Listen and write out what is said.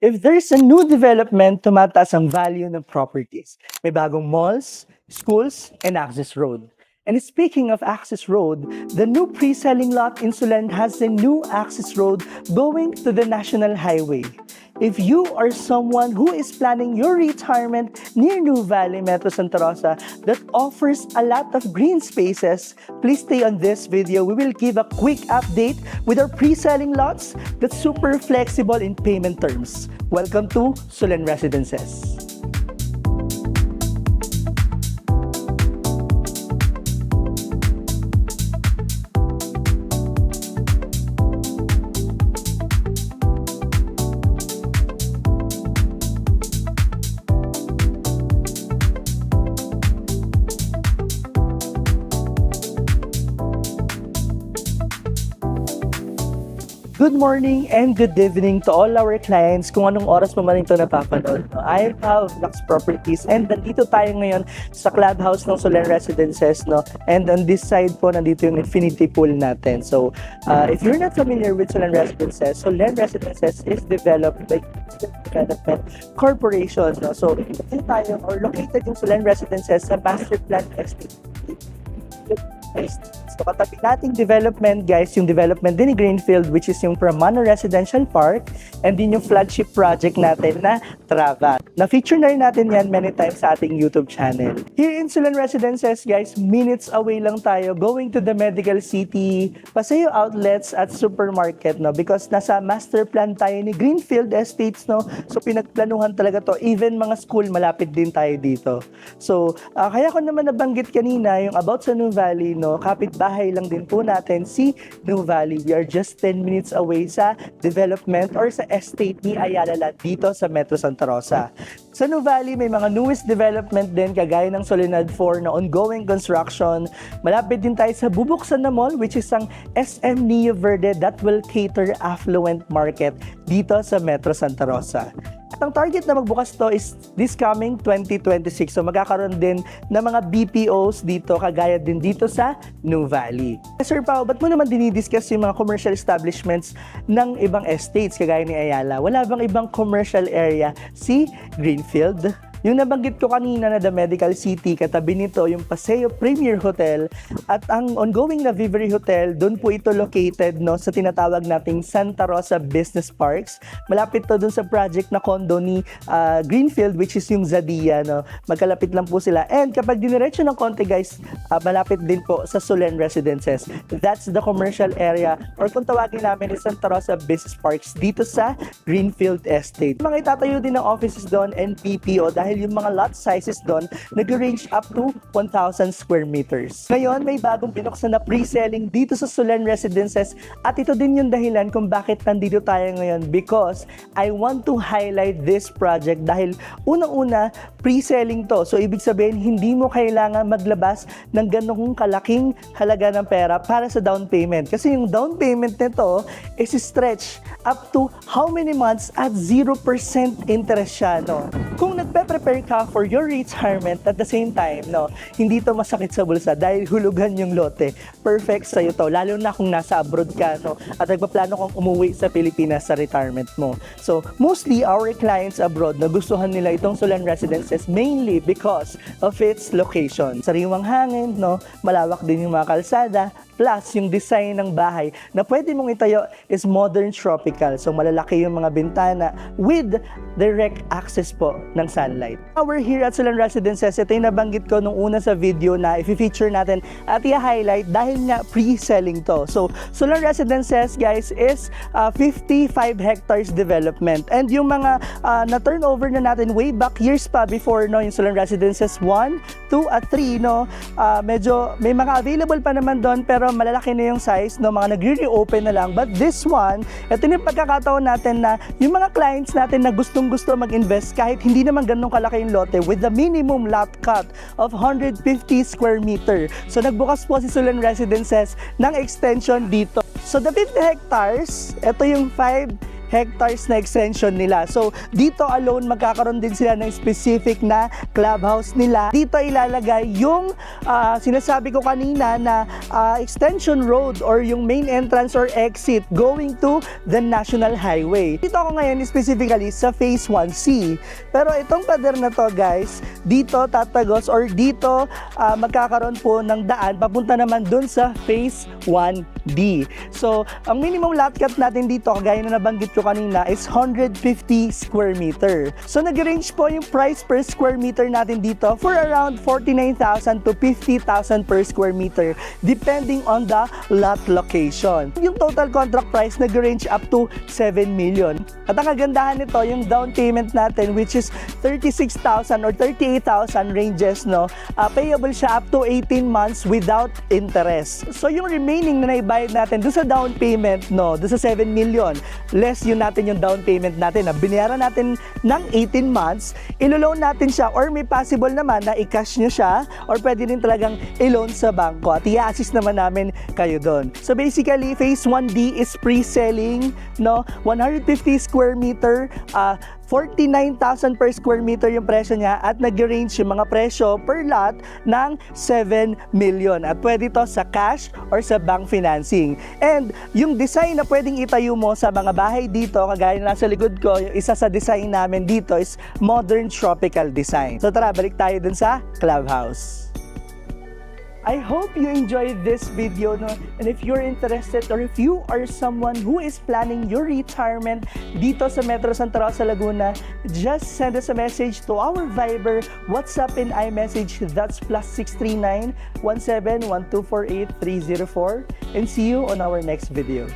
If there's a new development, tumataas ang value ng properties. May bagong malls, schools, and access road. And speaking of access road, the new pre-selling lot in Sulen has a new access road going to the National Highway. If you are someone who is planning your retirement near New Valley, Metro Santa Rosa, that offers a lot of green spaces, please stay on this video. We will give a quick update with our pre-selling lots that's super flexible in payment terms. Welcome to Sulen Residences. Good morning and good evening to all our clients kung anong oras pa man ito napapanood. I am Pao of Lux Properties and nandito tayo ngayon sa clubhouse ng Sulen Residences. And on this side po, nandito yung infinity pool natin. So, if you're not familiar with Sulen Residences, Sulen Residences is developed by Development Corporation. So, dito tayo or located yung Sulen Residences sa Master Plan Estate. So, katabi nating development, guys, yung development din ni Greenfield, which is yung Pramana Residential Park, and din yung flagship project natin na Trava. Na-feature na rin natin yan many times sa ating YouTube channel. Here in Sulen Residences, guys, minutes away lang tayo going to the Medical City, Paseo Outlets at Supermarket, because nasa master plan tayo ni Greenfield Estates, so pinagplanuhan talaga to. Even mga school, malapit din tayo dito. So, kaya ko naman nabanggit kanina yung about sa New Valley, kapitbahay lang din po natin si New Valley. We are just 10 minutes away sa development or sa estate ni Ayala Land dito sa Metro Santa Rosa. Sa New Valley, may mga newest development din kagaya ng Solinad 4 na ongoing construction. Malapit din tayo sa bubuksan na mall, which is ang SM Neo Verde that will cater affluent market dito sa Metro Santa Rosa. At ang target na magbukas to is this coming 2026. So magkakaroon din ng mga BPOs dito, kagaya din dito sa New Valley. Sir Pao, ba't mo naman dinidiscuss yung mga commercial establishments ng ibang estates kagaya ni Ayala? Wala bang ibang commercial area si Greenfield? Yung nabanggit ko kanina na The Medical City, katabi nito yung Paseo Premier Hotel at ang ongoing na Vivere Hotel, doon po ito located sa tinatawag nating Santa Rosa Business Parks. Malapit to doon sa project na condo ni Greenfield, which is yung Zadia. Magkalapit lang po sila. And kapag diniretso ng konti, guys, malapit din po sa Sulen Residences. That's the commercial area or kung tawagin namin is Santa Rosa Business Parks dito sa Greenfield Estate. Mga itatayo din ng offices doon and BPO dahil yung mga lot sizes doon nag-range up to 1,000 square meters. Ngayon, may bagong binuksan na pre-selling dito sa Sulen Residences at ito din yung dahilan kung bakit nandito tayo ngayon because I want to highlight this project dahil unang-una, pre-selling to. So, ibig sabihin, hindi mo kailangan maglabas ng ganong kalaking halaga ng pera para sa down payment. Kasi yung down payment nito is stretch up to how many months at 0% interest siya. Kung nagpe-prepare ka for your retirement at the same time, hindi to masakit sa bulsa dahil hulugan yung lote. Perfect sa'yo to, lalo na kung nasa abroad ka, at nagpaplano kang umuwi sa Pilipinas sa retirement mo. So, mostly our clients abroad nagustuhan nila itong Sulen Residences mainly because of its location. Sariwang hangin, malawak din yung mga kalsada, plus yung design ng bahay na pwede mong itayo is modern tropical. So malalaki yung mga bintana with direct access po ng sunlight. We're here at Sulen Residences. Ito yung nabanggit ko nung una sa video na i-feature natin at i-highlight dahil nga pre-selling to. So Sulen Residences, guys, is 55 hectares development. And yung mga na-turnover na natin way back years pa before, yung Sulen Residences 1, 2, at 3, medyo may mga available pa naman doon pero malalaki na yung size, mga nagre-reopen na lang. But this one, ito yung pagkakataon natin na yung mga clients natin na gustong-gusto mag-invest kahit hindi naman ganun kalaki yung lote with the minimum lot cut of 150 square meter. So nagbukas po si Sulen Residences ng extension dito. So the 50 hectares, ito yung 5 hectares na extension nila. So, dito alone, magkakaroon din sila ng specific na clubhouse nila. Dito ilalagay yung sinasabi ko kanina na extension road or yung main entrance or exit going to the National Highway. Dito ako ngayon specifically sa Phase 1C. Pero itong pader na to guys, dito tatagos or dito magkakaroon po ng daan papunta naman dun sa Phase 1D. So, ang minimum lot cut natin dito, kagaya na nabanggit ko kanina, is 150 square meter. So, nag-range po yung price per square meter natin dito for around 49,000 to 50,000 per square meter depending on the lot location. Yung total contract price nag-range up to 7 million. At ang kagandahan nito, yung down payment natin which is 36,000 or 38,000 ranges, no, payable siya up to 18 months without interest. So, yung remaining na naibayad natin doon sa down payment, no, doon sa 7 million, less yun natin yung down payment natin na binayaran natin ng 18 months, ilo-loan natin siya or may possible naman na i-cash nyo siya or pwede din talagang i-loan sa bangko at i-assist naman namin kayo doon. So basically, Phase 1D is pre-selling, no, 150 square meter, 49,000 per square meter yung presyo niya at nag-range yung mga presyo per lot ng 7 million at pwede to sa cash or sa bank financing. And yung design na pwedeng itayo mo sa mga bahay dito, kagaya na nasa likod ko, yung isa sa design namin dito is modern tropical design. So tara, balik tayo dun sa clubhouse. I hope you enjoyed this video, no? And if you're interested or if you are someone who is planning your retirement dito sa Metro Santa Rosa, Laguna, just send us a message to our Viber, WhatsApp, and iMessage. That's +639 17 1248 304. And see you on our next video.